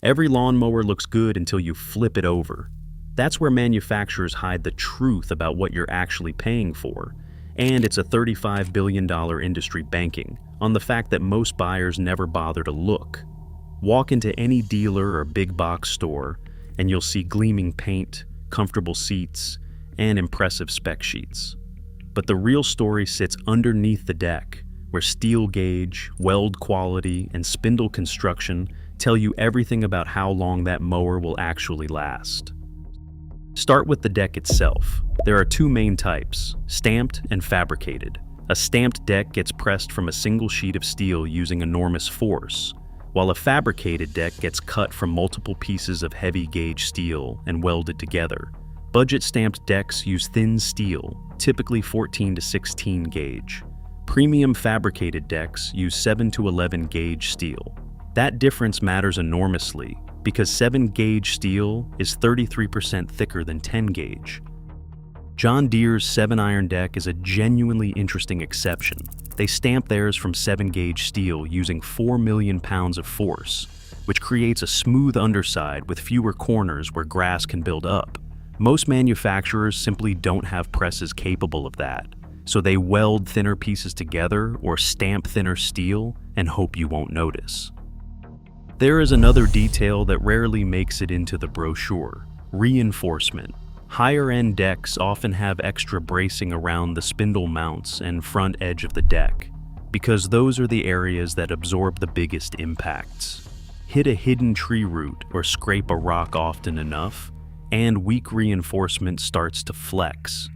Every lawnmower looks good until you flip it over. That's where manufacturers hide the truth about what you're actually paying for. And it's a $35 billion industry banking on the fact that most buyers never bother to look. Walk into any dealer or big box store, and you'll see gleaming paint, comfortable seats, and impressive spec sheets. But the real story sits underneath the deck, where steel gauge, weld quality, and spindle construction tell you everything about how long that mower will actually last. Start with the deck itself. There are two main types, stamped and fabricated. A stamped deck gets pressed from a single sheet of steel using enormous force, while a fabricated deck gets cut from multiple pieces of heavy gauge steel and welded together. Budget stamped decks use thin steel, typically 14 to 16 gauge. Premium fabricated decks use 7 to 11 gauge steel. That difference matters enormously because 7 gauge steel is 33% thicker than 10 gauge. John Deere's 7-iron deck is a genuinely interesting exception. They stamp theirs from 7 gauge steel using 4 million pounds of force, which creates a smooth underside with fewer corners where grass can build up. Most manufacturers simply don't have presses capable of that, so they weld thinner pieces together or stamp thinner steel and hope you won't notice. There is another detail that rarely makes it into the brochure: reinforcement. Higher-end decks often have extra bracing around the spindle mounts and front edge of the deck, because those are the areas that absorb the biggest impacts. Hit a hidden tree root or scrape a rock often enough, and weak reinforcement starts to flex.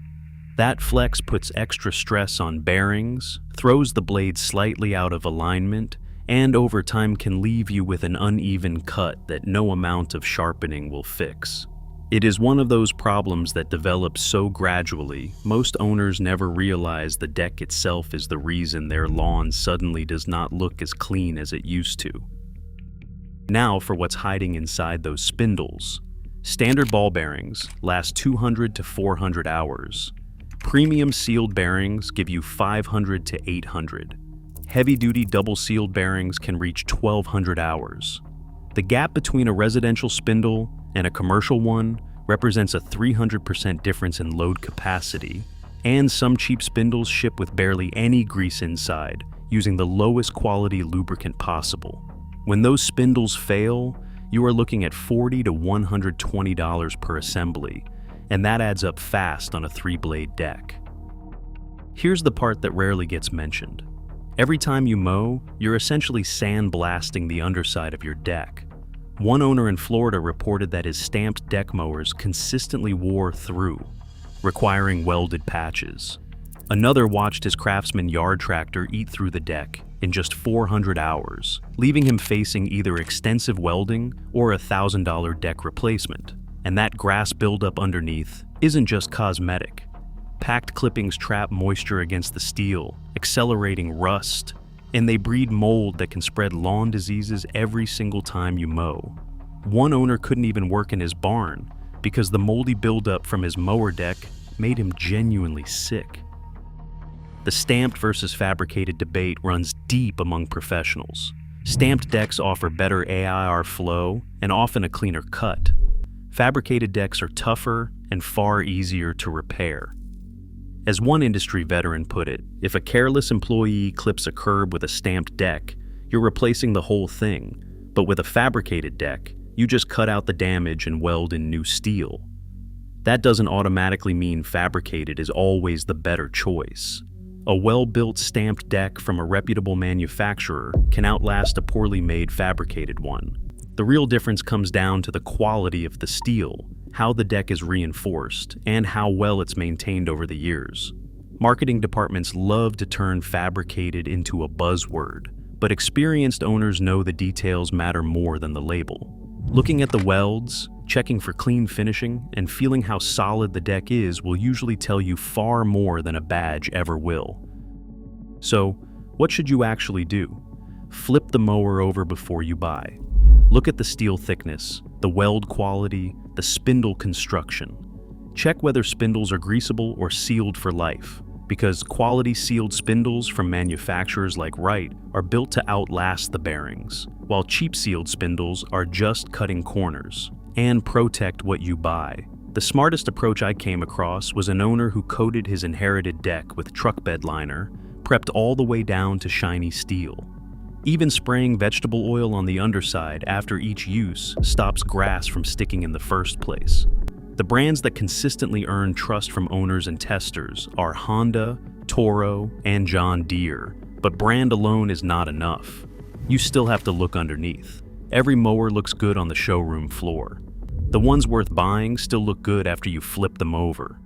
That flex puts extra stress on bearings, throws the blade slightly out of alignment, and over time can leave you with an uneven cut that no amount of sharpening will fix. It is one of those problems that develops so gradually, most owners never realize the deck itself is the reason their lawn suddenly does not look as clean as it used to. Now for what's hiding inside those spindles. Standard ball bearings last 200 to 400 hours. Premium sealed bearings give you 500 to 800. Heavy-duty double-sealed bearings can reach 1,200 hours. The gap between a residential spindle and a commercial one represents a 300% difference in load capacity, and some cheap spindles ship with barely any grease inside, using the lowest quality lubricant possible. When those spindles fail, you are looking at $40 to $120 per assembly, and that adds up fast on a 3-blade deck. Here's the part that rarely gets mentioned. Every time you mow, you're essentially sandblasting the underside of your deck. One owner in Florida reported that his stamped deck mowers consistently wore through, requiring welded patches. Another watched his Craftsman yard tractor eat through the deck in just 400 hours, leaving him facing either extensive welding or a $1,000 deck replacement. And that grass buildup underneath isn't just cosmetic. Packed clippings trap moisture against the steel, accelerating rust, and they breed mold that can spread lawn diseases every single time you mow. One owner couldn't even work in his barn because the moldy buildup from his mower deck made him genuinely sick. The stamped versus fabricated debate runs deep among professionals. Stamped decks offer better AIR flow and often a cleaner cut. Fabricated decks are tougher and far easier to repair. As one industry veteran put it, if a careless employee clips a curb with a stamped deck, you're replacing the whole thing. But with a fabricated deck, you just cut out the damage and weld in new steel. That doesn't automatically mean fabricated is always the better choice. A well-built stamped deck from a reputable manufacturer can outlast a poorly made fabricated one. The real difference comes down to the quality of the steel, how the deck is reinforced, and how well it's maintained over the years. Marketing departments love to turn fabricated into a buzzword, but experienced owners know the details matter more than the label. Looking at the welds, checking for clean finishing, and feeling how solid the deck is will usually tell you far more than a badge ever will. So, what should you actually do? Flip the mower over before you buy. Look at the steel thickness, the weld quality, the spindle construction. Check whether spindles are greasable or sealed for life. because quality sealed spindles from manufacturers like Wright are built to outlast the bearings, while cheap sealed spindles are just cutting corners and protect what you buy. The smartest approach I came across was an owner who coated his inherited deck with truck bed liner, prepped all the way down to shiny steel. Even spraying vegetable oil on the underside after each use stops grass from sticking in the first place. The brands that consistently earn trust from owners and testers are Honda, Toro, and John Deere, but brand alone is not enough. You still have to look underneath. Every mower looks good on the showroom floor. The ones worth buying still look good after you flip them over.